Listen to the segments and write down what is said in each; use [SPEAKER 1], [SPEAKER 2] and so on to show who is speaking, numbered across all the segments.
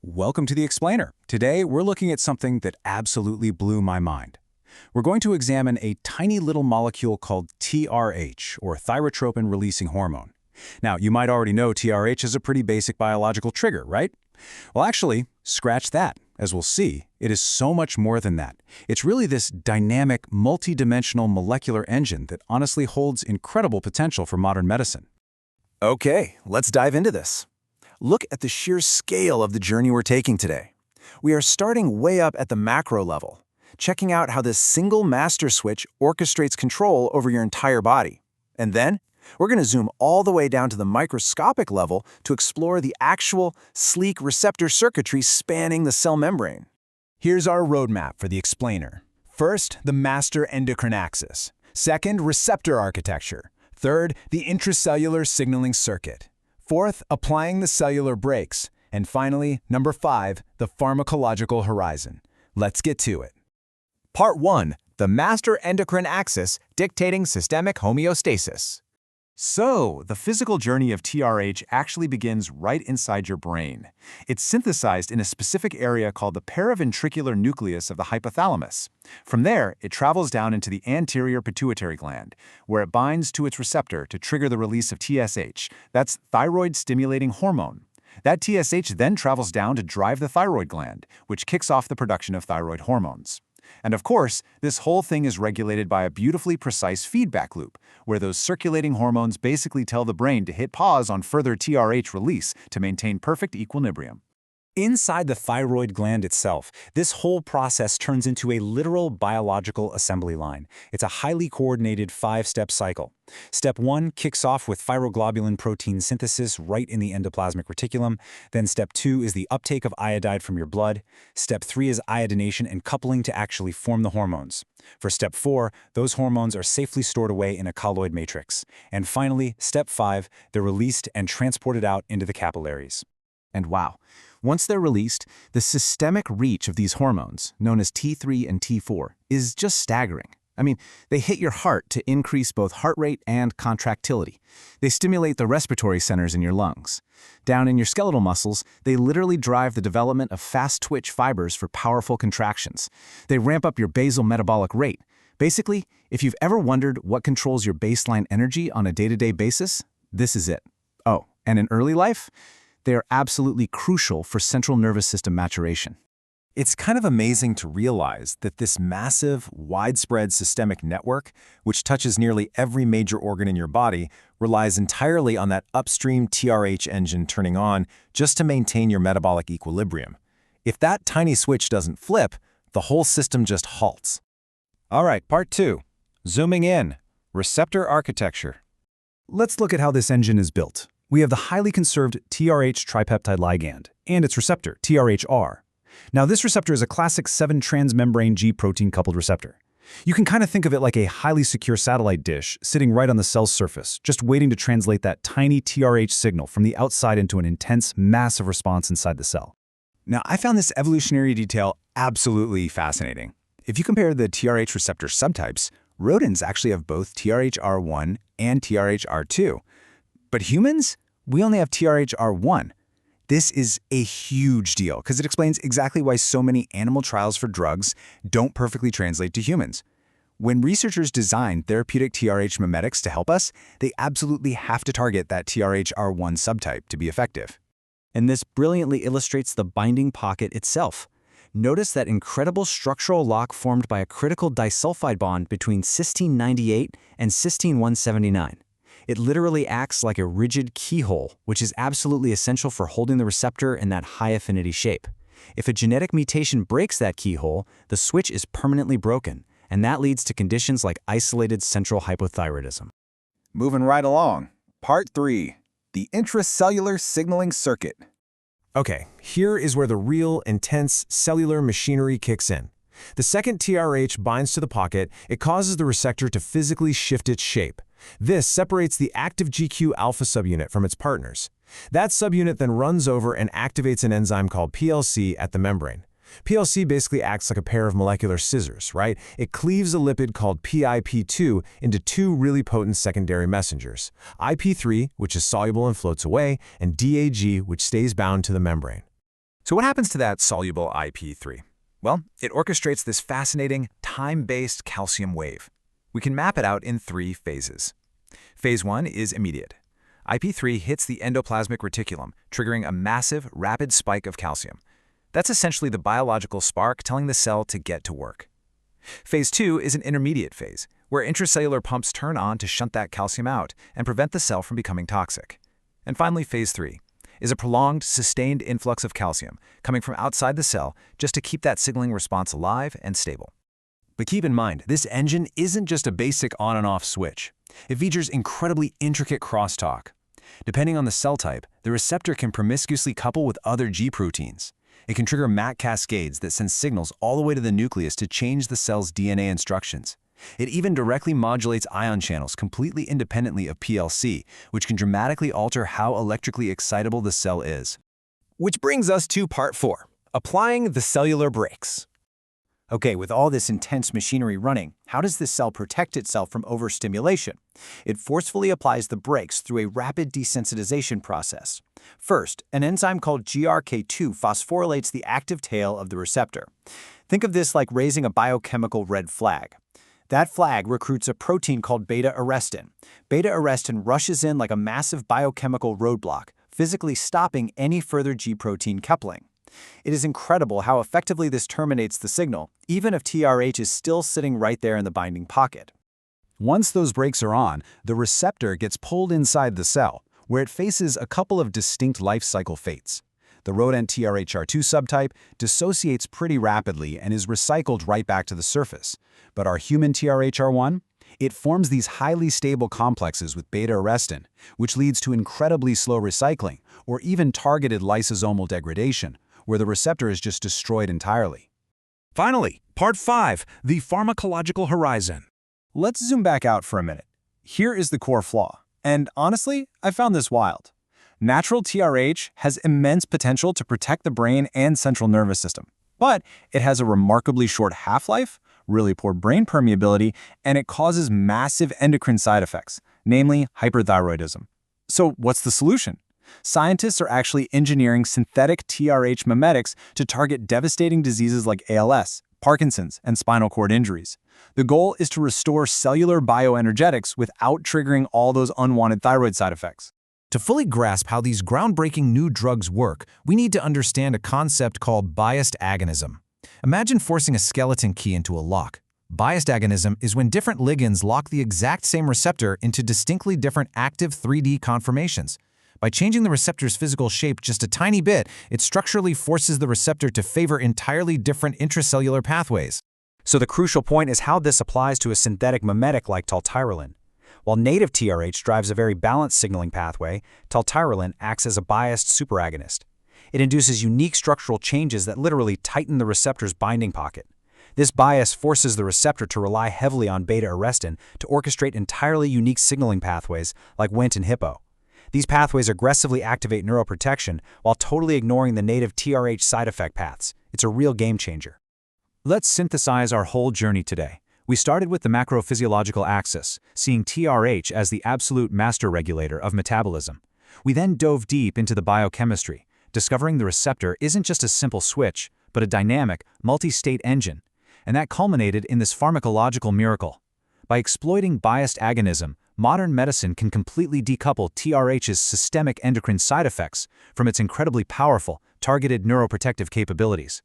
[SPEAKER 1] Welcome to the Explainer. Today, we're looking at something that absolutely blew my mind. We're going to examine a tiny little molecule called TRH, or thyrotropin-releasing hormone. Now, you might already know TRH is a pretty basic biological trigger, right? Well, actually, scratch that. As we'll see, it is so much more than that. It's really this dynamic, multi-dimensional molecular engine that honestly holds incredible potential for modern medicine.
[SPEAKER 2] Okay, let's dive into this. Look at the sheer scale of the journey we're taking today. We are starting way up at the macro level, checking out how this single master switch orchestrates control over your entire body. And then, we're going to zoom all the way down to the microscopic level to explore the actual, sleek receptor circuitry spanning the cell membrane.
[SPEAKER 3] Here's our roadmap for the explainer. First, the master endocrine axis. Second, receptor architecture. Third, the intracellular signaling circuit. Fourth, applying the cellular brakes. And finally, number 5, the pharmacological horizon. Let's get to it.
[SPEAKER 4] Part 1. The master endocrine axis dictating systemic homeostasis. So, the physical journey of TRH actually begins right inside your brain. It's synthesized in a specific area called the paraventricular nucleus of the hypothalamus. From there, it travels down into the anterior pituitary gland, where it binds to its receptor to trigger the release of TSH, that's thyroid-stimulating hormone. That TSH then travels down to drive the thyroid gland, which kicks off the production of thyroid hormones. And of course, this whole thing is regulated by a beautifully precise feedback loop, where those circulating hormones basically tell the brain to hit pause on further TRH release to maintain perfect equilibrium.
[SPEAKER 1] Inside the thyroid gland itself, this whole process turns into a literal biological assembly line. It's a highly coordinated 5-step cycle. Step 1 kicks off with thyroglobulin protein synthesis right in the endoplasmic reticulum. Then step 2 is the uptake of iodide from your blood. Step 3 is iodination and coupling to actually form the hormones. For step 4, those hormones are safely stored away in a colloid matrix. And finally, step 5, they're released and transported out into the capillaries.
[SPEAKER 2] And wow, once they're released, the systemic reach of these hormones, known as T3 and T4, is just staggering. I mean, they hit your heart to increase both heart rate and contractility. They stimulate the respiratory centers in your lungs. Down in your skeletal muscles, they literally drive the development of fast-twitch fibers for powerful contractions. They ramp up your basal metabolic rate. Basically, if you've ever wondered what controls your baseline energy on a day-to-day basis, this is it. Oh, and in early life, they are absolutely crucial for central nervous system maturation.
[SPEAKER 5] It's kind of amazing to realize that this massive, widespread systemic network, which touches nearly every major organ in your body, relies entirely on that upstream TRH engine turning on just to maintain your metabolic equilibrium. If that tiny switch doesn't flip, the whole system just halts. All right, part 2. Zooming in. Receptor architecture.
[SPEAKER 1] Let's look at how this engine is built. We have the highly conserved TRH tripeptide ligand and its receptor, TRHR. Now, this receptor is a classic 7-transmembrane G protein-coupled receptor. You can kind of think of it like a highly secure satellite dish sitting right on the cell's surface, just waiting to translate that tiny TRH signal from the outside into an intense, massive response inside the cell. Now, I found this evolutionary detail absolutely fascinating. If you compare the TRH receptor subtypes, rodents actually have both TRHR1 and TRHR2. But humans, we only have TRHR1. This is a huge deal because it explains exactly why so many animal trials for drugs don't perfectly translate to humans. When researchers design therapeutic TRH mimetics to help us, they absolutely have to target that TRHR1 subtype to be effective.
[SPEAKER 6] And this brilliantly illustrates the binding pocket itself. Notice that incredible structural lock formed by a critical disulfide bond between cysteine 98 and cysteine 179. It literally acts like a rigid keyhole, which is absolutely essential for holding the receptor in that high-affinity shape. If a genetic mutation breaks that keyhole, the switch is permanently broken, and that leads to conditions like isolated central hypothyroidism.
[SPEAKER 5] Moving right along. Part 3. The intracellular signaling circuit.
[SPEAKER 4] Okay, here is where the real, intense cellular machinery kicks in. The second TRH binds to the pocket, it causes the receptor to physically shift its shape. This separates the active GQ alpha subunit from its partners. That subunit then runs over and activates an enzyme called PLC at the membrane. PLC basically acts like a pair of molecular scissors, right? It cleaves a lipid called PIP2 into 2 really potent secondary messengers, IP3, which is soluble and floats away, and DAG, which stays bound to the membrane. So what happens to that soluble IP3? Well, it orchestrates this fascinating, time-based calcium wave. We can map it out in 3 phases. Phase 1 is immediate. IP3 hits the endoplasmic reticulum, triggering a massive, rapid spike of calcium. That's essentially the biological spark telling the cell to get to work. Phase 2 is an intermediate phase, where intracellular pumps turn on to shunt that calcium out and prevent the cell from becoming toxic. And finally, Phase 3 is a prolonged, sustained influx of calcium coming from outside the cell just to keep that signaling response alive and stable.
[SPEAKER 5] But keep in mind, this engine isn't just a basic on and off switch. It features incredibly intricate crosstalk. Depending on the cell type, the receptor can promiscuously couple with other G proteins. It can trigger MAC cascades that send signals all the way to the nucleus to change the cell's DNA instructions. It even directly modulates ion channels completely independently of PLC, which can dramatically alter how electrically excitable the cell is.
[SPEAKER 3] Which brings us to part 4, applying the cellular brakes.
[SPEAKER 7] Okay, with all this intense machinery running, how does this cell protect itself from overstimulation? It forcefully applies the brakes through a rapid desensitization process. First, an enzyme called GRK2 phosphorylates the active tail of the receptor. Think of this like raising a biochemical red flag. That flag recruits a protein called beta-arrestin. Beta-arrestin rushes in like a massive biochemical roadblock, physically stopping any further G protein coupling. It is incredible how effectively this terminates the signal, even if TRH is still sitting right there in the binding pocket.
[SPEAKER 1] Once those brakes are on, the receptor gets pulled inside the cell, where it faces a couple of distinct life cycle fates. The rodent TRHR2 subtype dissociates pretty rapidly and is recycled right back to the surface. But our human TRHR1? It forms these highly stable complexes with beta-arrestin, which leads to incredibly slow recycling, or even targeted lysosomal degradation, where the receptor is just destroyed entirely.
[SPEAKER 8] Finally, part 5, the pharmacological horizon.
[SPEAKER 7] Let's zoom back out for a minute. Here is the core flaw. And honestly, I found this wild. Natural TRH has immense potential to protect the brain and central nervous system. But it has a remarkably short half-life, really poor brain permeability, and it causes massive endocrine side effects, namely hyperthyroidism. So what's the solution? Scientists are actually engineering synthetic TRH mimetics to target devastating diseases like ALS, Parkinson's, and spinal cord injuries. The goal is to restore cellular bioenergetics without triggering all those unwanted thyroid side effects.
[SPEAKER 4] To fully grasp how these groundbreaking new drugs work, we need to understand a concept called biased agonism. Imagine forcing a skeleton key into a lock. Biased agonism is when different ligands lock the exact same receptor into distinctly different active 3D conformations. By changing the receptor's physical shape just a tiny bit, it structurally forces the receptor to favor entirely different intracellular pathways.
[SPEAKER 6] So the crucial point is how this applies to a synthetic mimetic like taltyrolin. While native TRH drives a very balanced signaling pathway, taltyrolin acts as a biased superagonist. It induces unique structural changes that literally tighten the receptor's binding pocket. This bias forces the receptor to rely heavily on beta-arrestin to orchestrate entirely unique signaling pathways like Wnt and Hippo. These pathways aggressively activate neuroprotection while totally ignoring the native TRH side effect paths. It's a real game changer.
[SPEAKER 1] Let's synthesize our whole journey today. We started with the macrophysiological axis, seeing TRH as the absolute master regulator of metabolism. We then dove deep into the biochemistry, discovering the receptor isn't just a simple switch, but a dynamic, multi-state engine. And that culminated in this pharmacological miracle. By exploiting biased agonism, modern medicine can completely decouple TRH's systemic endocrine side effects from its incredibly powerful, targeted neuroprotective capabilities.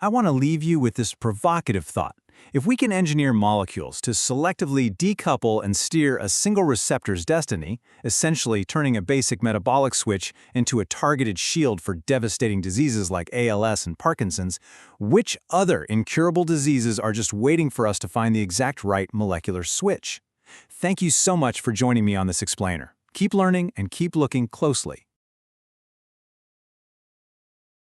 [SPEAKER 1] I want to leave you with this provocative thought. If we can engineer molecules to selectively decouple and steer a single receptor's destiny, essentially turning a basic metabolic switch into a targeted shield for devastating diseases like ALS and Parkinson's, which other incurable diseases are just waiting for us to find the exact right molecular switch? Thank you so much for joining me on this explainer. Keep learning and keep looking closely.